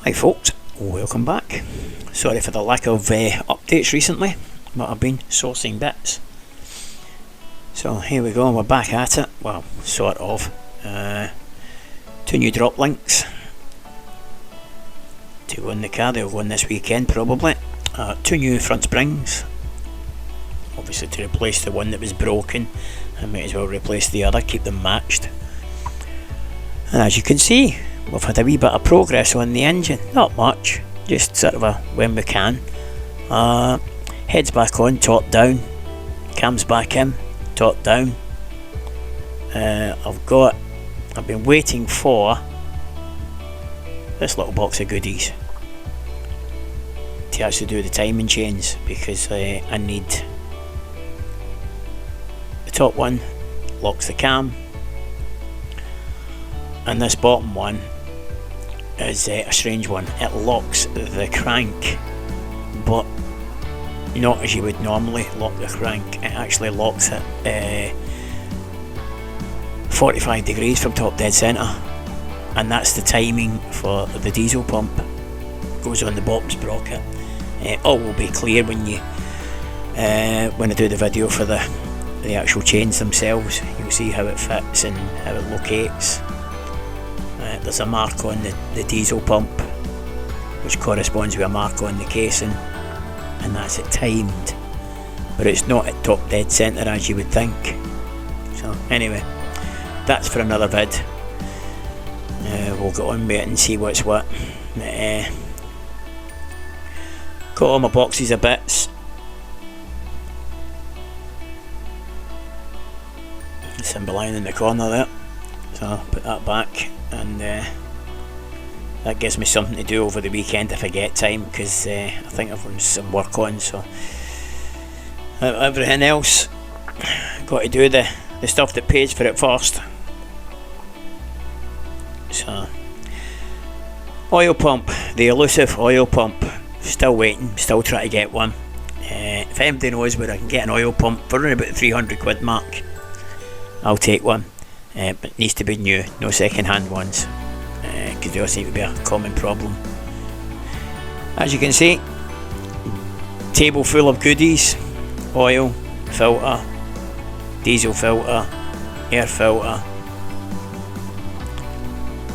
Hi folks, welcome back. Sorry for the lack of updates recently, but I've been sourcing bits. So here we go, we're back at it. Well, sort of. Two new drop links to go in the car. They'll go in this weekend probably. Two new front springs, obviously to replace the one that was broken. I might as well replace the other, keep them matched. And as you can see, we've had a wee bit of progress on the engine. Not much, just sort of when we can. Heads back on, top down. Cams back in, top down. I've been waiting for this little box of goodies to actually do the timing chains, because I need the top one locks the cam, and this bottom one is a strange one. It locks the crank, but not as you would normally lock the crank. It actually locks it 45 degrees from top dead centre, and that's the timing for the diesel pump. Goes on the bottom sprocket. All will be clear when I do the video for the actual chains themselves. You'll see how it fits and how it locates. There's a mark on the diesel pump, which corresponds with a mark on the casing, and that's it timed, but it's not at top dead centre as you would think. So anyway, that's for another vid. We'll get on with it and see what's what. Got all my boxes of bits. The symbol line in the corner there, so I'll put that back, and that gives me something to do over the weekend if I get time, because I think I've got some work on. So everything else, got to do the stuff that pays for it first. So oil pump, the elusive oil pump, still waiting, still trying to get one. If anybody knows where I can get an oil pump for around about the 300 quid mark, I'll take one, but it needs to be new, no second hand ones, because they all seem to be a common problem. As you can see, table full of goodies: oil filter, diesel filter, air filter,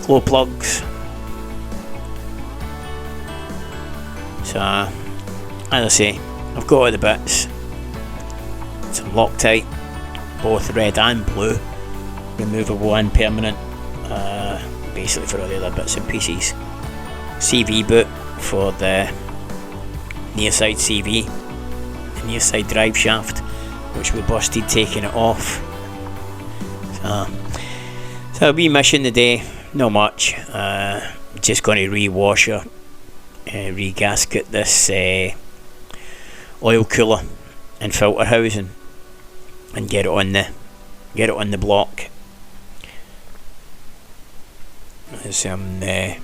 glow plugs. So as I say, I've got all the bits. Some Loctite, both red and blue, removable and permanent, basically for all the other bits and pieces. CV boot for the near side CV, the near side drive shaft, which we busted taking it off. So a wee mission today, not much. Just going to re-wash or re-gasket this oil cooler and filter housing, and get it on the block. There's some got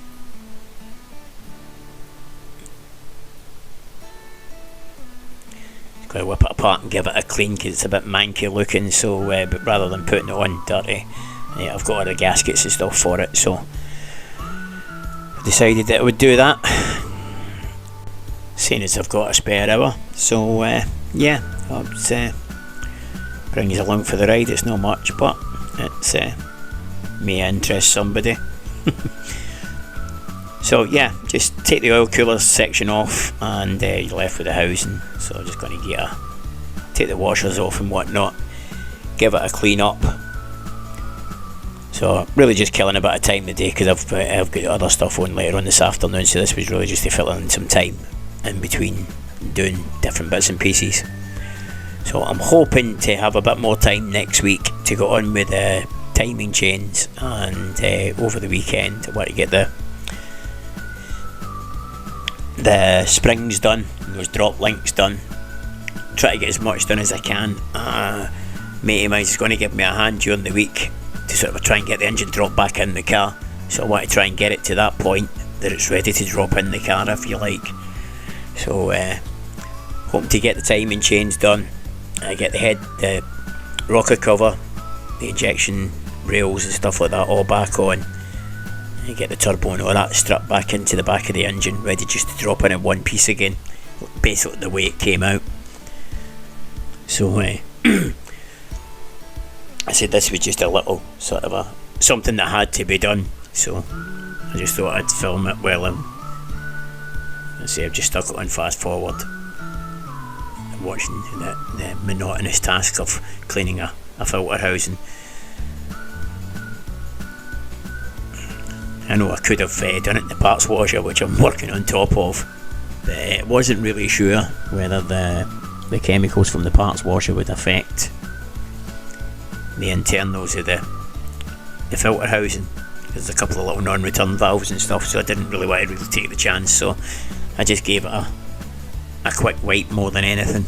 to whip it apart and give it a clean, because it's a bit manky looking. So but rather than putting it on dirty, I've got all the gaskets and stuff for it, so I decided that I would do that, seeing as I've got a spare hour. So yeah, I'll bring you along for the ride. It's not much, but it's may interest somebody. So yeah, just take the oil cooler section off, and you're left with the housing. So I'm just going to take the washers off and whatnot, give it a clean up. So really just killing a bit of time today, because I've got other stuff on later on this afternoon. So this was really just to fill in some time in between doing different bits and pieces. So I'm hoping to have a bit more time next week to go on with the timing chains, and over the weekend I want to get the springs done, those drop links done. Try to get as much done as I can. Matey of mine is going to give me a hand during the week to sort of try and get the engine dropped back in the car. So I want to try and get it to that point that it's ready to drop in the car, if you like. So hoping to get the timing chains done. I get the rocker cover, the injection rails and stuff like that all back on, You get the turbo and all that strapped back into the back of the engine, ready just to drop in one piece again, basically the way it came out. So I said this was just a little sort of something that had to be done, so I just thought I'd film it while I've just stuck it on fast forward. I'm watching the monotonous task of cleaning a filter housing. I know I could have done it in the parts washer, which I'm working on top of, but I wasn't really sure whether the chemicals from the parts washer would affect the internals of the filter housing. There's a couple of little non-return valves and stuff, so I didn't really want to take the chance, so I just gave it a quick wipe more than anything.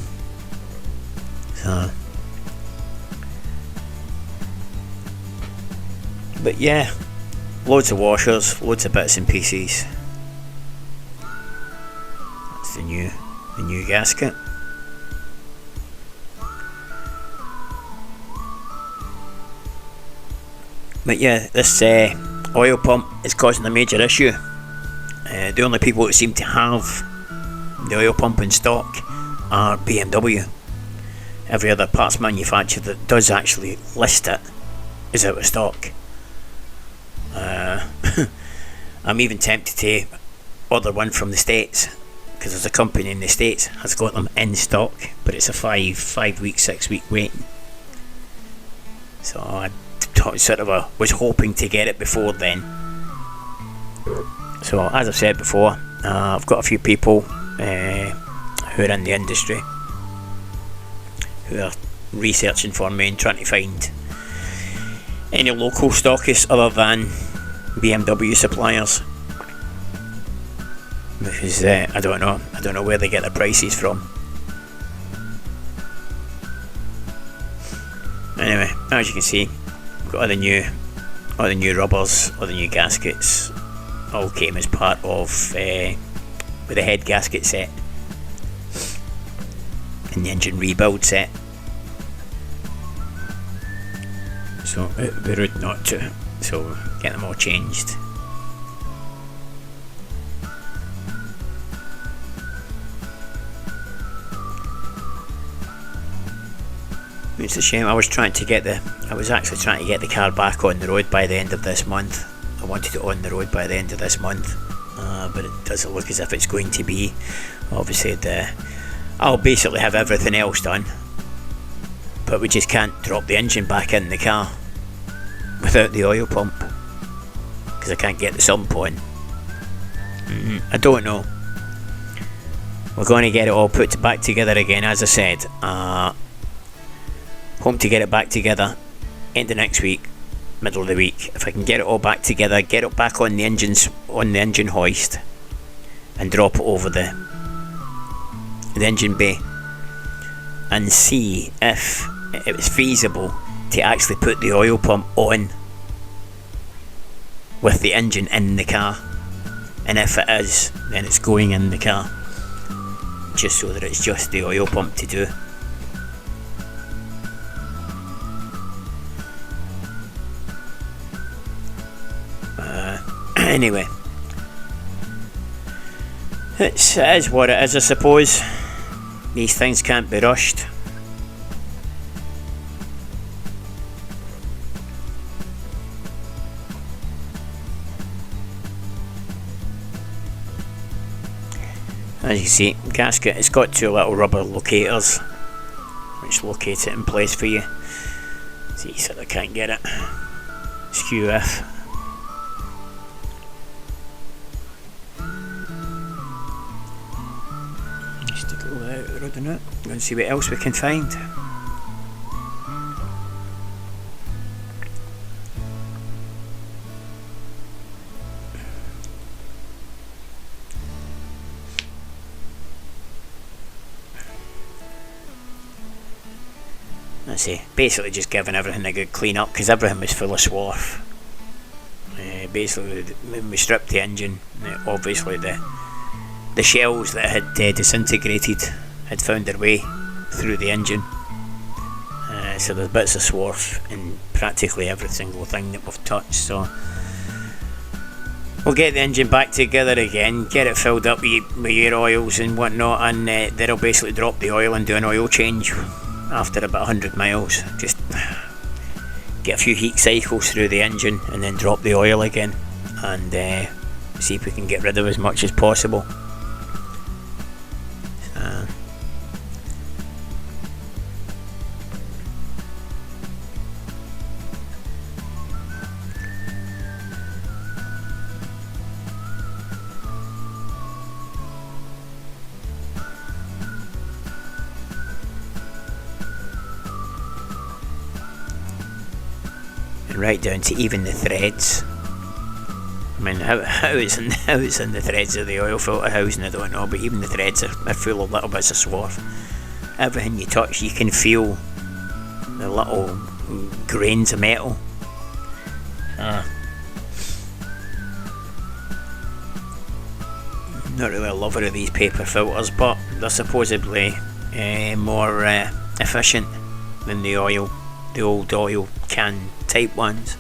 So, but yeah, loads of washers, loads of bits and pieces. That's the new gasket. But yeah, this oil pump is causing a major issue. The only people that seem to have the oil pump in stock are BMW. Every other parts manufacturer that does actually list it is out of stock. I'm even tempted to order one from the States, because there's a company in the States has got them in stock, but it's a 5 week, 6 week waiting. So I was hoping to get it before then. So as I've said before, I've got a few people who are in the industry who are researching for me and trying to find any local stockists other than BMW suppliers, because I don't know where they get their prices from. Anyway, as you can see, we've got all the new rubbers, all the new gaskets, all came as part of with the head gasket set and the engine rebuild set. So it would be rude not to. So get them all changed. It's a shame. I was actually trying to get the car back on the road by the end of this month. I wanted it on the road by the end of this month, but it doesn't look as if it's going to be. Obviously, I'll basically have everything else done, but we just can't drop the engine back in the car without the oil pump, because I can't get the sump on. I don't know. We're going to get it all put back together again, as I said. Home to get it back together end of next week, middle of the week. If I can get it all back together, get it back on the engine hoist, and drop it over the engine bay, and see if it was feasible to actually put the oil pump on with the engine in the car, and if it is, then it's going in the car, just so that it's just the oil pump to do. Anyway, it is what it is, I suppose. These things can't be rushed. As you can see, gasket, it's got two little rubber locators which locate it in place for you. See, so I can't get it. Skew F. Just to go out the road in it and see what else we can find. I say, basically just giving everything a good clean up, because everything was full of swarf. Basically, when we stripped the engine, obviously the shells that had disintegrated had found their way through the engine. So there's bits of swarf in practically every single thing that we've touched. So we'll get the engine back together again, get it filled up with your oils and whatnot, and then I'll basically drop the oil and do an oil change after about 100 miles. Just get a few heat cycles through the engine and then drop the oil again, and see if we can get rid of as much as possible. Right down to even the threads. I mean, how it's in the threads of the oil filter housing, I don't know, but even the threads are full of little bits of swarf. Everything you touch, you can feel the little grains of metal. Not really a lover of these paper filters, but they're supposedly more efficient than the old oil can type ones.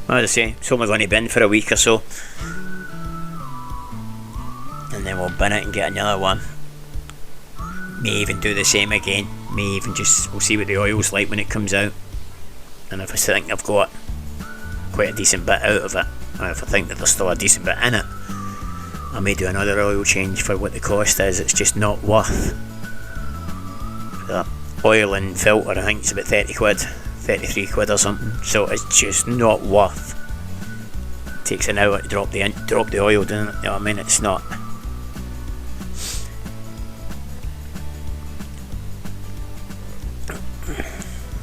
As I say, it's only going to bin for a week or so, and then we'll bin it and get another one. May even do the same again. We'll see what the oil's like when it comes out, and if I think I've got quite a decent bit out of it, or if I think that there's still a decent bit in it, I may do another oil change for what the cost is. It's just not worth the oil and filter. I think it's about 30 quid, 33 quid or something, so it's just not worth. It takes an hour to drop the oil, doesn't it? You know what I mean? It's not.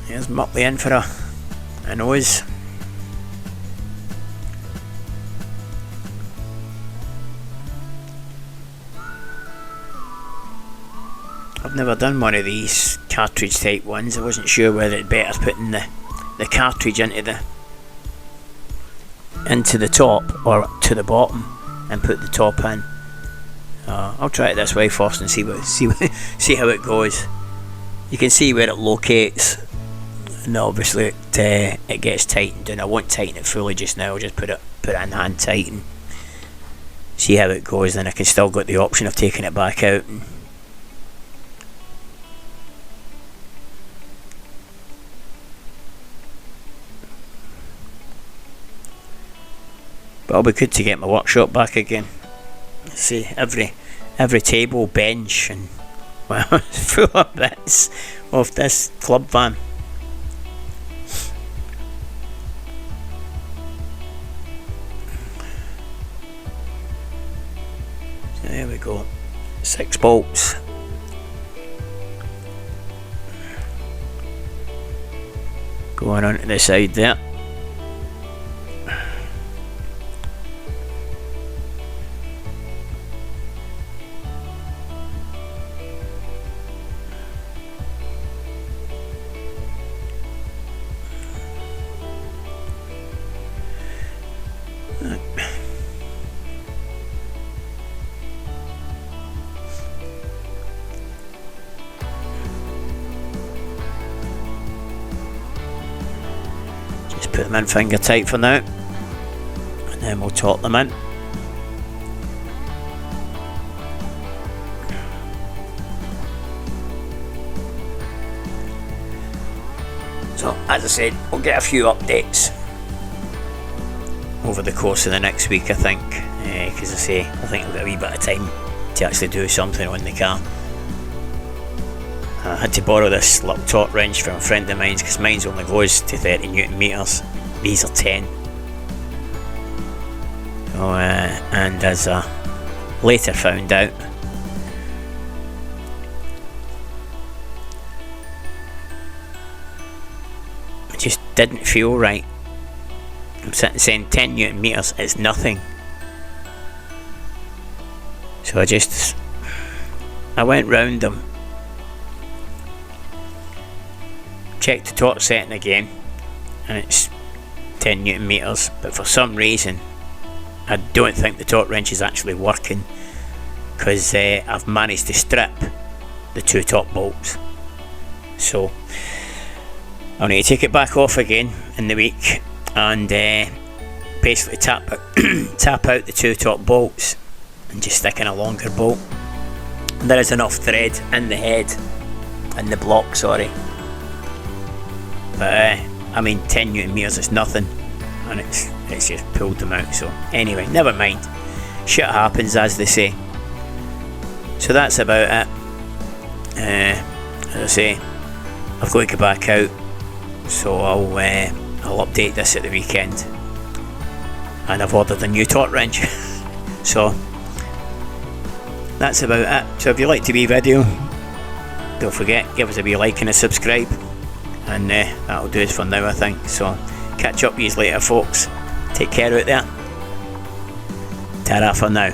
Here's Murtley in for a nose. I've never done one of these cartridge type ones. I wasn't sure whether it'd better putting the cartridge into the top or to the bottom and put the top in. I'll try it this way first and see how it goes. You can see where it locates, and obviously it gets tightened, and I won't tighten it fully just now. I'll just put it in hand tight and see how it goes. Then I can still got the option of taking it back out. But it'll be good to get my workshop back again. See, every table, bench, and well, it's full of bits of this Clubvan. So there we go. 6 bolts. Going on to the side there. Just put them in finger tight for now, and then we'll torque them in. So as I said, we'll get a few updates over the course of the next week, I think, because I think I've got a wee bit of time to actually do something on the car. I had to borrow this little torque wrench from a friend of mine's because mine's only goes to 30 Newton meters. These are 10. So, and as I later found out, it just didn't feel right. I'm sitting saying 10 Newton meters is nothing. So I went round them, checked the torque setting again, and it's 10 Newton meters, but for some reason I don't think the torque wrench is actually working, because I've managed to strip the 2 top bolts. So I'll need to take it back off again in the week and basically tap out the 2 top bolts and just stick in a longer bolt. There is enough thread in the head, in the block, sorry, but I mean 10 Newton meters is nothing, and it's just pulled them out. So anyway, never mind, shit happens, as they say. So that's about it. As I say, I've got to go back out, so I'll update this at the weekend. And I've ordered a new torque wrench. So that's about it. So if you liked the wee video, don't forget, give us a wee like and a subscribe, and that'll do it for now, I think. So catch up with you later, folks. Take care out there. Ta-ra for now.